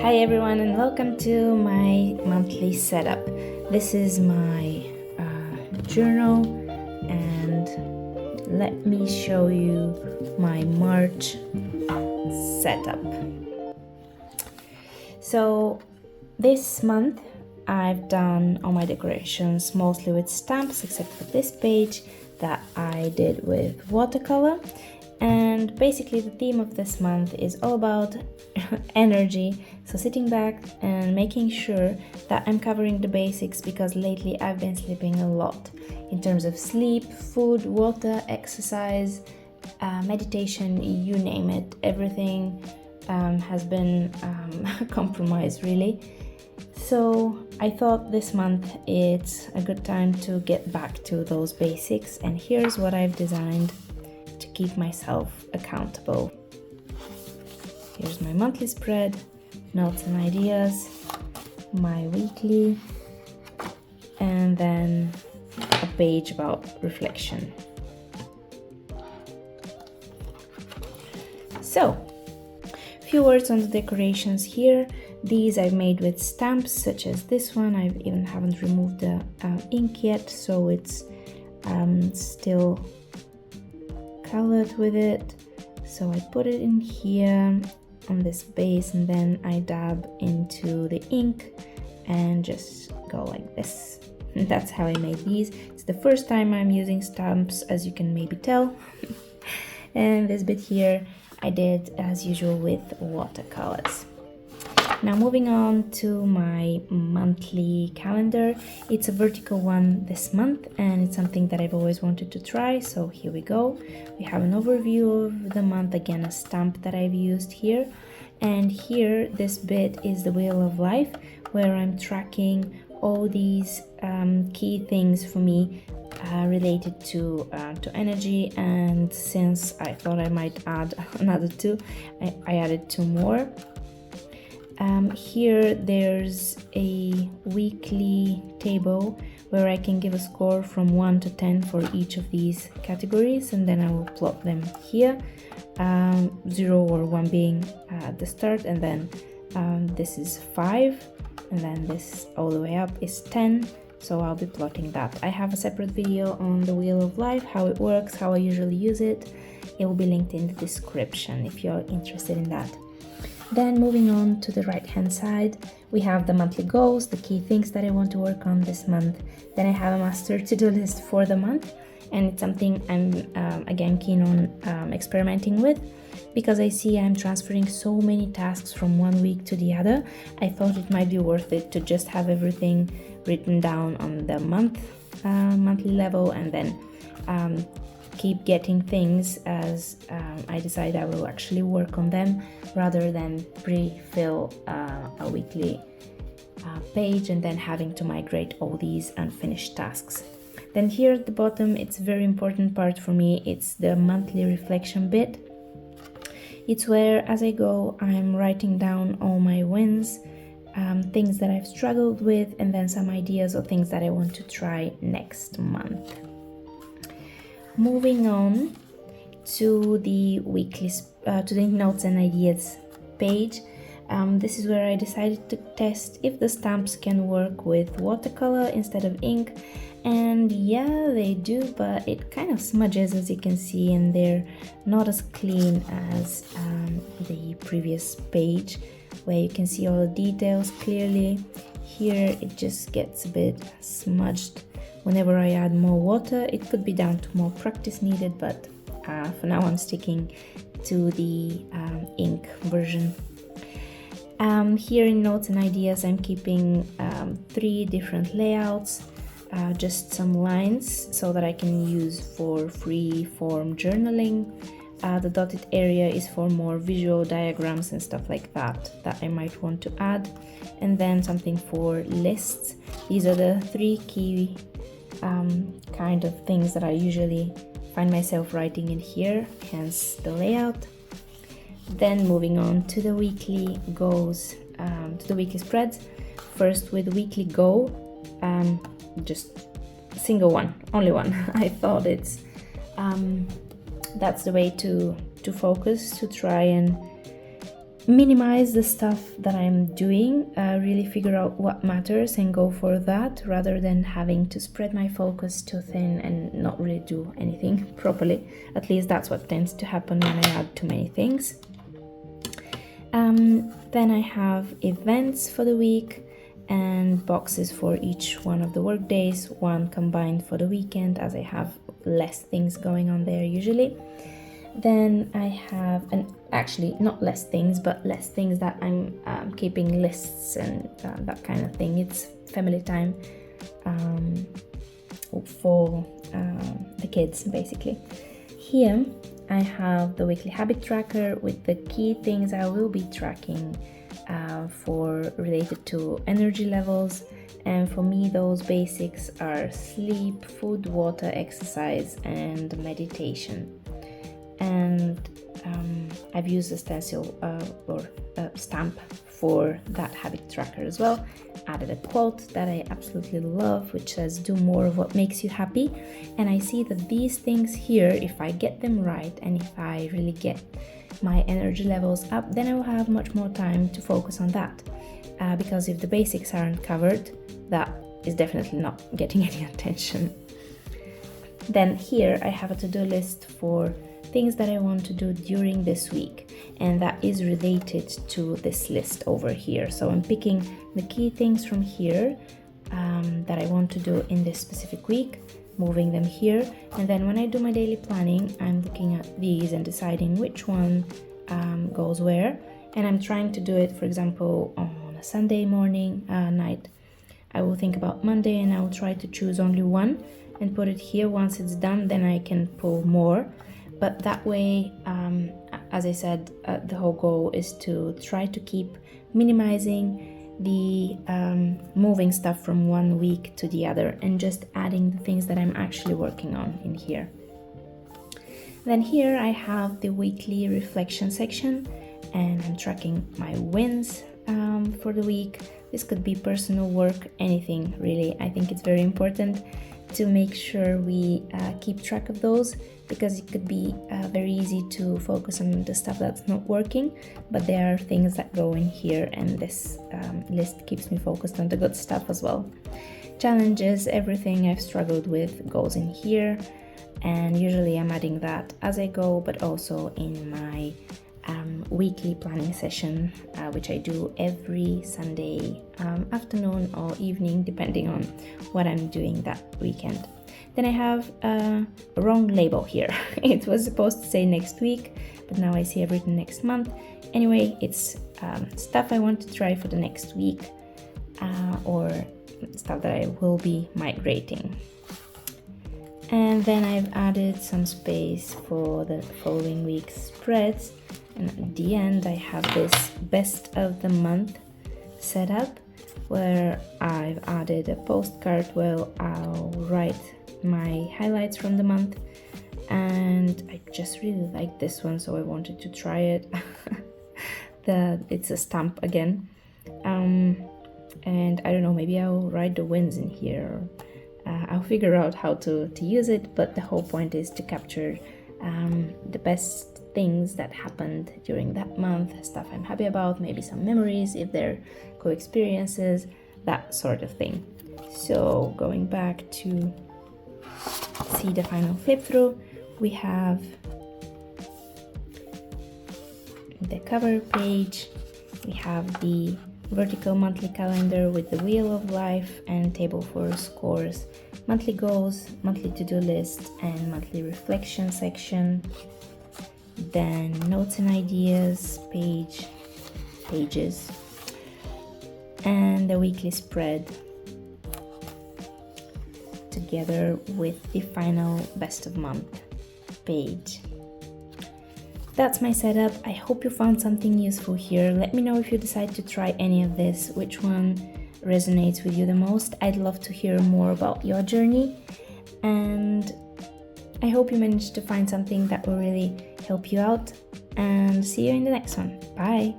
Hi everyone and welcome to my monthly setup. This is my journal and let me show you my March setup. So this month I've done all my decorations mostly with stamps except for this page that I did with watercolor. And basically the theme of this month is all about energy, so sitting back and making sure that I'm covering the basics, because lately I've been sleeping a lot in terms of sleep, food, water, exercise, meditation, you name it. Everything has been compromised really. So I thought this month it's a good time to get back to those basics, and here's what I've designed to keep myself accountable. Here's my monthly spread, notes and ideas, my weekly, and then a page about reflection. So, a few words on the decorations here. These I've made with stamps, such as this one. I even haven't removed the ink yet, so it's still colored with it. So I put it in here on this base, and then I dab into the ink and just go like this. And that's how I made these. It's the first time I'm using stamps, as you can maybe tell. And this bit here I did as usual with watercolors. Now moving on to my monthly calendar. It's a vertical one this month and it's something that I've always wanted to try, so here we go. We have an overview of the month, again a stamp that I've used here, and here this bit is the wheel of life, where I'm tracking all these key things for me related to energy, and since I thought I might add another two, I added two more. Here there's a weekly table where I can give a score from 1 to 10 for each of these categories, and then I will plot them here, 0 or 1 being at the start, and then this is 5, and then this all the way up is 10, so I'll be plotting that. I have a separate video on the Wheel of Life, how it works, how I usually use it. It will be linked in the description if you're interested in that. Then moving on to the right hand side, we have the monthly goals, the key things that I want to work on this month. Then I have a master to-do list for the month, and it's something I'm again keen on experimenting with, because I see I'm transferring so many tasks from one week to the other. I thought it might be worth it to just have everything written down on the monthly level, and then keep getting things as I decide I will actually work on them, rather than pre-fill a weekly page and then having to migrate all these unfinished tasks. Then here at the bottom, it's a very important part for me. It's the monthly reflection bit. It's where, as I go, I'm writing down all my wins, things that I've struggled with, and then some ideas or things that I want to try next month. Moving on to the weekly, to the notes and ideas page. This is where I decided to test if the stamps can work with watercolor instead of ink, and yeah, they do, but it kind of smudges, as you can see, and they're not as clean as the previous page, where you can see all the details clearly. Here it just gets a bit smudged whenever I add more water. It could be down to more practice needed, but for now I'm sticking to the ink version. Here in notes and ideas, I'm keeping 3 different layouts, just some lines so that I can use for free form journaling. The dotted area is for more visual diagrams and stuff like that I might want to add, and then something for lists. These are the 3 key kind of things that I usually find myself writing in here, hence the layout. Then moving on to the weekly goals, to the weekly spreads. First with weekly goal, just a single one, only one. I thought it's that's the way to focus, to try and minimize the stuff that I'm doing, really figure out what matters and go for that, rather than having to spread my focus too thin and not really do anything properly. At least that's what tends to happen when I add too many things. Then I have events for the week and boxes for each one of the work days, one combined for the weekend, as I have less things going on there usually. Then I have, actually not less things, but less things that I'm keeping lists and that kind of thing. It's family time for the kids, basically. Here I have the weekly habit tracker with the key things I will be tracking for related to energy levels. And for me, those basics are sleep, food, water, exercise, and meditation. And I've used a stencil or a stamp for that habit tracker as well. Added a quote that I absolutely love, which says, "Do more of what makes you happy." And I see that these things here, if I get them right and if I really get my energy levels up, then I will have much more time to focus on that. Because if the basics aren't covered, that is definitely not getting any attention. Then here I have a to-do list for things that I want to do during this week, and that is related to this list over here. So I'm picking the key things from here that I want to do in this specific week, moving them here, and then when I do my daily planning, I'm looking at these and deciding which one goes where. And I'm trying to do it, for example, on a Sunday morning, night. I will think about Monday and I will try to choose only one and put it here. Once it's done, then I can pull more. But that way, as I said, the whole goal is to try to keep minimizing the moving stuff from one week to the other and just adding the things that I'm actually working on in here. Then here I have the weekly reflection section, and I'm tracking my wins for the week. This could be personal work, anything really. I think it's very important to make sure we keep track of those, because it could be very easy to focus on the stuff that's not working, but there are things that go in here, and this list keeps me focused on the good stuff as well. Challenges, everything I've struggled with goes in here, and usually I'm adding that as I go, but also in my weekly planning session, which I do every Sunday afternoon or evening, depending on what I'm doing that weekend. Then I have a wrong label here. It was supposed to say next week, but now I see I've written next month. Anyway, it's stuff I want to try for the next week, or stuff that I will be migrating. And then I've added some space for the following week's spreads. And at the end, I have this best of the month setup, where I've added a postcard where I'll write my highlights from the month, and I just really like this one, so I wanted to try it. It's a stamp again, and I don't know, maybe I'll write the wins in here. I'll figure out how to use it, but the whole point is to capture the best things that happened during that month, stuff I'm happy about, maybe some memories if they're cool experiences, that sort of thing. So going back to see the final flip through, we have the cover page, we have the vertical monthly calendar with the wheel of life and table for scores, monthly goals, monthly to-do list, and monthly reflection section. Then notes and ideas pages, and the weekly spread together with the final best of month page. That's my setup. I hope you found something useful here. Let me know if you decide to try any of this, which one resonates with you the most. I'd love to hear more about your journey, and I hope you managed to find something that will really help you out, and see you in the next one. Bye!